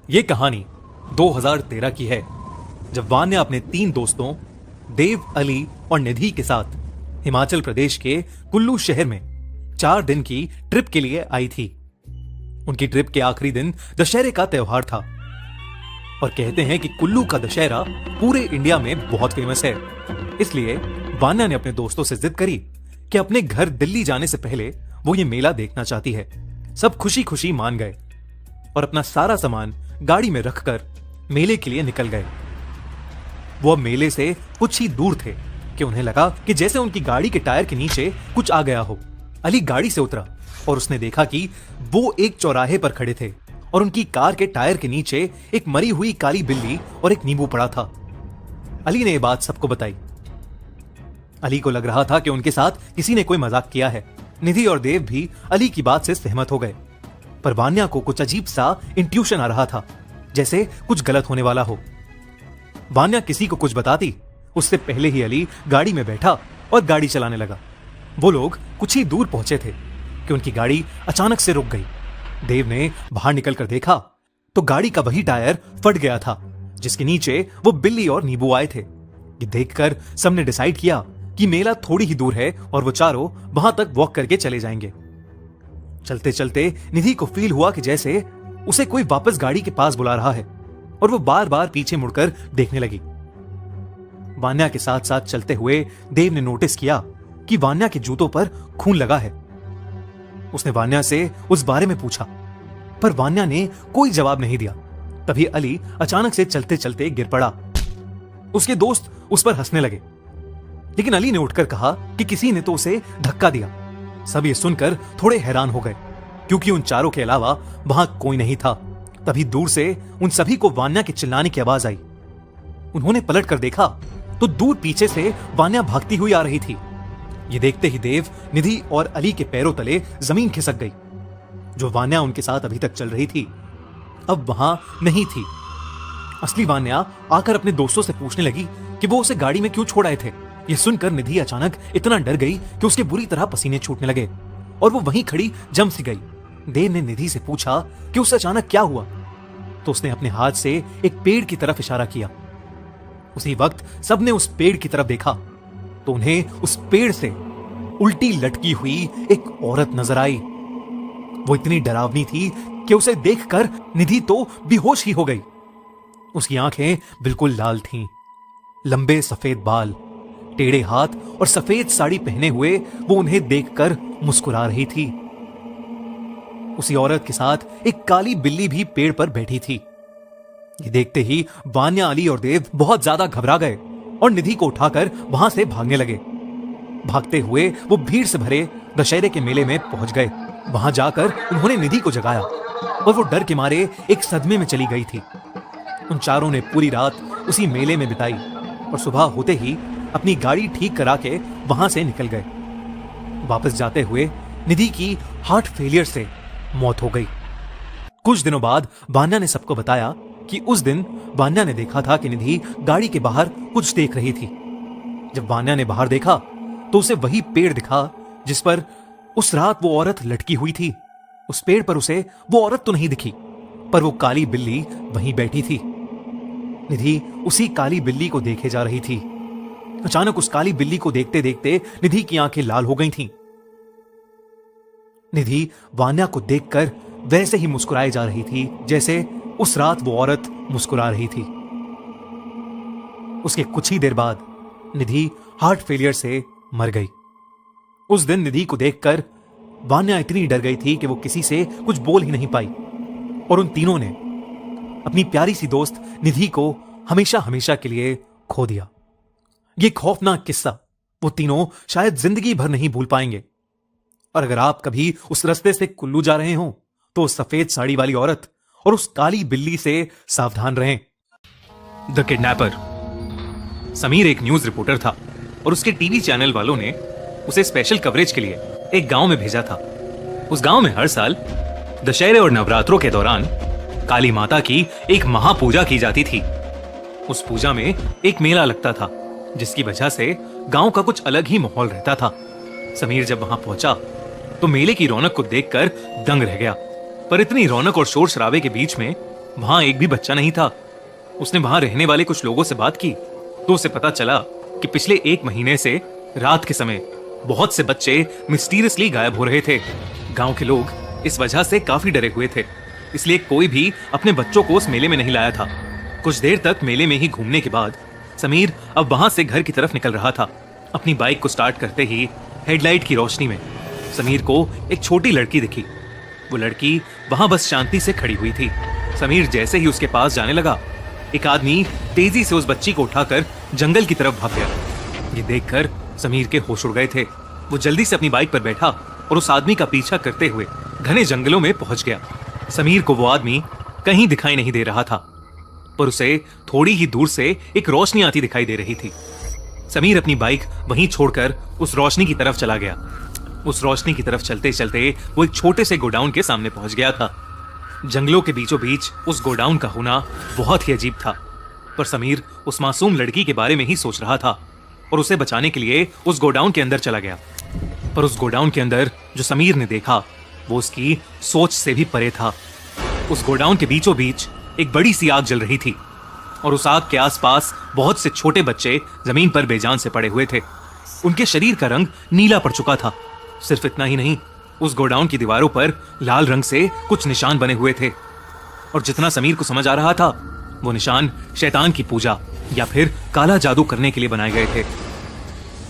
ये कहानी 2013 की है, जब वान्या अपने 3 दोस्तों देव, अली और निधि के साथ हिमाचल प्रदेश के कुल्लू शहर में 4 दिन की ट्रिप के लिए आई थी। उनकी ट्रिप के आखिरी दिन दशहरे का त्योहार था और कहते हैं कि कुल्लू का दशहरा पूरे इंडिया में बहुत फेमस है। इसलिए वान्या ने अपने दोस्तों से जिद करी कि अपने घर दिल्ली जाने से पहले वो ये मेला देखना चाहती है। सब खुशी खुशी मान गए और अपना सारा सामान गाड़ी में रखकर मेले के लिए निकल गए। वो अब मेले से कुछ ही दूर थे कि उन्हें लगा कि जैसे उनकी गाड़ी के टायर के नीचे कुछ आ गया हो। अली गाड़ी से उतरा और उसने देखा कि वो एक चौराहे पर खड़े थे और उनकी कार के टायर के नीचे एक मरी हुई काली बिल्ली और एक नींबू पड़ा था। अली ने यह बात सबको बताई। अली को लग रहा था कि उनके साथ किसी ने कोई मजाक किया है। निधि और देव भी अली की बात से सहमत हो गए, पर वान्या को कुछ अजीब सा इंट्यूशन आ रहा था, जैसे कुछ गलत होने वाला हो। वान्या किसी को कुछ बताती उससे पहले ही अली गाड़ी में बैठा और गाड़ी चलाने लगा। वो लोग कुछ ही दूर पहुंचे थे कि उनकी गाड़ी अचानक से रुक गई। देव ने बाहर निकलकर देखा तो गाड़ी का वही टायर फट गया था जिसके नीचे वो बिल्ली और नींबू आए थे। ये देखकर सबने डिसाइड किया कि मेला थोड़ी ही दूर है और वो चारों वहां तक वॉक करके चले जाएंगे। चलते चलते निधि को फील हुआ कि जैसे उसे कोई वापस गाड़ी के पास बुला रहा है और वो बार बार पीछे मुड़कर देखने लगी। वान्या के साथ साथ चलते हुए देव ने नोटिस किया कि वान्या के जूतों पर खून लगा है। उसने वान्या से उस बारे में पूछा, पर वान्या ने कोई जवाब नहीं दिया। तभी अली अचानक से चलते चलते गिर पड़ा। उसके दोस्त उस पर हंसने लगे, लेकिन अली ने उठकर कहा कि किसी ने तो उसे धक्का दिया। सब ये सुनकर थोड़े हैरान हो गए, क्योंकि उन चारों के अलावा वहां कोई नहीं था। तभी दूर से उन सभी को वान्या के चिल्लाने की आवाज आई। उन्होंने पलट कर देखा तो दूर पीछे से वान्या भागती हुई आ रही थी। ये देखते ही देव, निधि और अली के पैरों तले जमीन खिसक गई। जो वान्या उनके साथ अभी तक चल रही थी अब वहां नहीं थी। असली वान्या आकर अपने दोस्तों से पूछने लगी कि वो उसे गाड़ी में क्यों छोड़ आए थे। ये सुनकर निधि अचानक इतना डर गई कि उसके बुरी तरह पसीने छूटने लगे और वो वहीं खड़ी जम सी गई। देव ने निधि से पूछा कि उसे अचानक क्या हुआ, तो उसने अपने हाथ से एक पेड़ की तरफ इशारा किया। उसी वक्त सबने उस पेड़ की तरफ देखा तो उन्हें उस पेड़ से उल्टी लटकी हुई एक औरत नजर आई। वो इतनी डरावनी थी कि उसे देखकर निधि तो बेहोश ही हो गई। उसकी आंखें बिल्कुल लाल थीं, लंबे सफेद बाल, टेढ़े हाथ और सफेद साड़ी पहने हुए वो उन्हें देखकर मुस्कुरा रही थी। उसी औरत के साथ एक काली बिल्ली भी पेड़ पर बैठी थी। ये देखते ही वान्या, अली और देव बहुत ज्यादा घबरा गए और निधि को उठाकर वहां से भागने लगे। भागते हुए वो भीड़ से भरे दशहरे के मेले में पहुंच गए। वहां जाकर उन्होंने निधि को जगाया और वो डर के मारे एक सदमे में चली गई थी। उन चारों ने पूरी रात उसी मेले में बिताई और सुबह होते ही अपनी गाड़ी ठीक करा के वहां से निकल गए। वापस जाते हुए निधि की हार्ट फेलियर से मौत हो गई। कुछ दिनों बाद वान्या ने सबको बताया कि उस दिन वान्या ने देखा था कि निधि गाड़ी के बाहर कुछ देख रही थी। जब वान्या ने बाहर देखा तो उसे वही पेड़ दिखा जिस पर उस रात वो औरत लटकी हुई थी। उस पेड़ पर उसे वो औरत तो नहीं दिखी, पर वो काली बिल्ली वहीं बैठी थी। निधि उसी काली बिल्ली को देखे जा रही थी। अचानक उस काली बिल्ली को देखते देखते निधि की आंखें लाल हो गई थीं। निधि वान्या को देखकर वैसे ही मुस्कुराए जा रही थी जैसे उस रात वो औरत मुस्कुरा रही थी। उसके कुछ ही देर बाद निधि हार्ट फेलियर से मर गई। उस दिन निधि को देखकर वान्या इतनी डर गई थी कि वो किसी से कुछ बोल ही नहीं पाई और उन तीनों ने अपनी प्यारी सी दोस्त निधि को हमेशा हमेशा के लिए खो दिया। ये खौफनाक किस्सा वो तीनों शायद जिंदगी भर नहीं भूल पाएंगे। और अगर आप कभी उस रास्ते से कुल्लू जा रहे हो तो सफेद साड़ी वाली औरत और उस काली बिल्ली से सावधान रहें। The kidnapper. समीर एक न्यूज रिपोर्टर था और उसके टीवी चैनल वालों ने उसे स्पेशल कवरेज के लिए एक गांव में भेजा था। उस गांव में हर साल दशहरे और नवरात्रों के दौरान काली माता की एक महापूजा की जाती थी। उस पूजा में एक मेला लगता था जिसकी वजह से गांव का कुछ अलग ही माहौल रहता था। समीर जब वहां पहुंचा तो मेले की रौनक को देखकर दंग रह गया। पर इतनी रौनक और शोर शराबे के बीच में वहां एक भी बच्चा नहीं था। उसने वहां रहने वाले कुछ लोगों से बात की तो उसे पता चला कि पिछले 1 महीने से रात के समय बहुत से बच्चे मिस्टीरियसली गायब हो रहे थे। गांव के लोग इस वजह से काफी डरे हुए थे, इसलिए कोई भी अपने बच्चों को उस मेले में नहीं लाया था। कुछ देर तक मेले में ही घूमने के बाद समीर अब वहां से घर की तरफ निकल रहा था। अपनी बाइक को स्टार्ट करते ही हेडलाइट की रोशनी में समीर को एक छोटी लड़की दिखी। वो लड़की वहां बस शांति से खड़ी हुई थी। समीर जैसे ही उसके पास जाने लगा, एक आदमी तेजी से उस बच्ची को उठाकर जंगल की तरफ भाग गया। ये देखकर समीर के होश उड़ गए थे। वो जल्दी से अपनी बाइक पर बैठा और उस आदमी का पीछा करते हुए घने जंगलों में पहुंच गया। समीर को वो आदमी कहीं दिखाई नहीं दे रहा था, पर उसे थोड़ी ही दूर से एक रोशनी आती दिखाई दे रही थी। समीर अपनी बाइक वहीं छोड़कर उस रोशनी की तरफ चला गया। उस रोशनी की तरफ चलते चलते वो एक छोटे से गोडाउन के सामने पहुंच गया था। जंगलों के बीचों बीच उस गोडाउन का होना बहुत ही अजीब था, पर समीर उस मासूम लड़की के बारे में ही सोच रहा था और उसे बचाने के लिए उस गोडाउन के अंदर चला गया। पर उस गोडाउन के अंदर जो समीर ने देखा वो उसकी सोच से भी परे था। उस गोडाउन के बीचों बीच एक बड़ी सी आग जल रही थी और उस आग के आसपास बहुत से छोटे बच्चे जमीन पर बेजान से पड़े हुए थे। उनके शरीर का रंग नीला पड़ चुका था। सिर्फ इतना ही नहीं, उस गोडाउन की दीवारों पर लाल रंग से कुछ निशान बने हुए थे और जितना समीर को समझ आ रहा था वो निशान शैतान की पूजा या फिर काला जादू करने के लिए बनाए गए थे।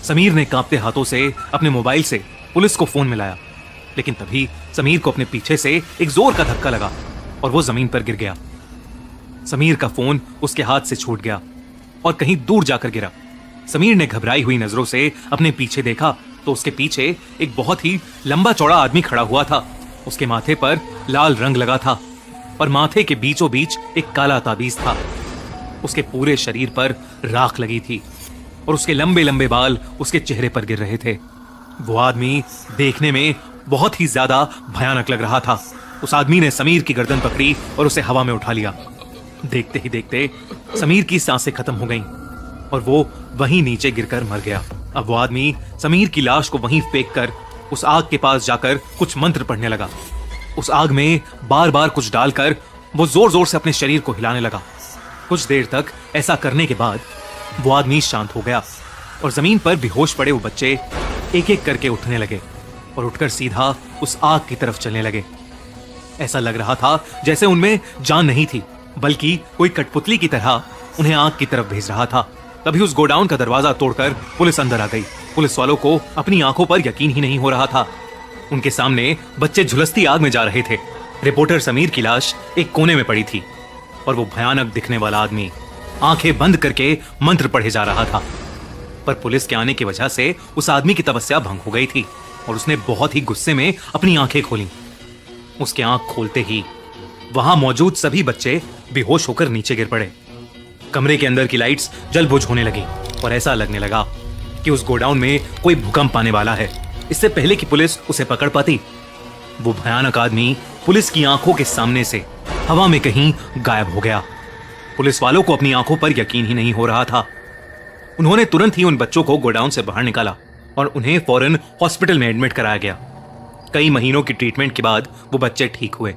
समीर ने कांपते हाथों से अपने मोबाइल से पुलिस को फोन मिलाया, लेकिन तभी समीर को अपने पीछे से एक जोर का धक्का लगा और वो जमीन पर गिर गया। समीर का फोन उसके हाथ से छूट गया और कहीं दूर जाकर गिरा। समीर ने घबराई हुई नजरों से अपने पीछे देखा तो उसके पीछे एक बहुत ही लंबा चौड़ा आदमी खड़ा हुआ था। उसके माथे पर लाल रंग लगा था और माथे के बीचों बीच एक काला ताबीज था। उसके पूरे शरीर पर राख लगी थी और उसके लंबे लंबे बाल उसके चेहरे पर गिर रहे थे। वो आदमी देखने में बहुत ही ज्यादा भयानक लग रहा था। उस आदमी ने समीर की गर्दन पकड़ी और उसे हवा में उठा लिया। देखते ही देखते समीर की सांसें खत्म हो गईं और वो वहीं नीचे गिरकर मर गया। अब वो आदमी समीर की लाश को वहीं फेंक कर उस आग के पास जाकर कुछ मंत्र पढ़ने लगा। उस आग में बार बार कुछ डालकर वो जोर जोर से अपने शरीर को हिलाने लगा। कुछ देर तक ऐसा करने के बाद वो आदमी शांत हो गया और जमीन पर बेहोश पड़े वो बच्चे एक एक करके उठने लगे और उठकर सीधा उस आग की तरफ चलने लगे। ऐसा लग रहा था जैसे उनमें जान नहीं थी, बल्कि कोई कठपुतली की तरह उन्हें आग की तरफ भेज रहा था। तभी उस गोडाउन का दरवाजा तोड़कर पुलिस अंदर आ गई। पुलिस वालों को अपनी आंखों पर यकीन ही नहीं हो रहा था। उनके सामने बच्चे झुलसती आग में जा रहे थे। रिपोर्टर समीर की लाश एक कोने में पड़ी थी और वो भयानक दिखने वाला आदमी आंखें बंद करके मंत्र पढ़े जा रहा था। पर पुलिस के आने की वजह से उस आदमी की तपस्या भंग हो गई थी और उसने बहुत ही गुस्से में अपनी आंखें खोली। उसके आंख खोलते ही वहां मौजूद सभी बच्चे बेहोश होकर नीचे गिर पड़े। कमरे के अंदर की लाइट्स जल बुझ होने लगी और ऐसा लगने लगा कि उस गोडाउन में कोई भूकंप आने वाला है। इससे पहले कि पुलिस उसे पकड़ पाती, वो भयानक आदमी पुलिस की आंखों के सामने से हवा में कहीं गायब हो गया। पुलिस वालों को अपनी आंखों पर यकीन ही नहीं हो रहा था। उन्होंने तुरंत ही उन बच्चों को गोडाउन से बाहर निकाला और उन्हें फौरन हॉस्पिटल में एडमिट कराया गया। कई महीनों की ट्रीटमेंट के बाद वो बच्चे ठीक हुए।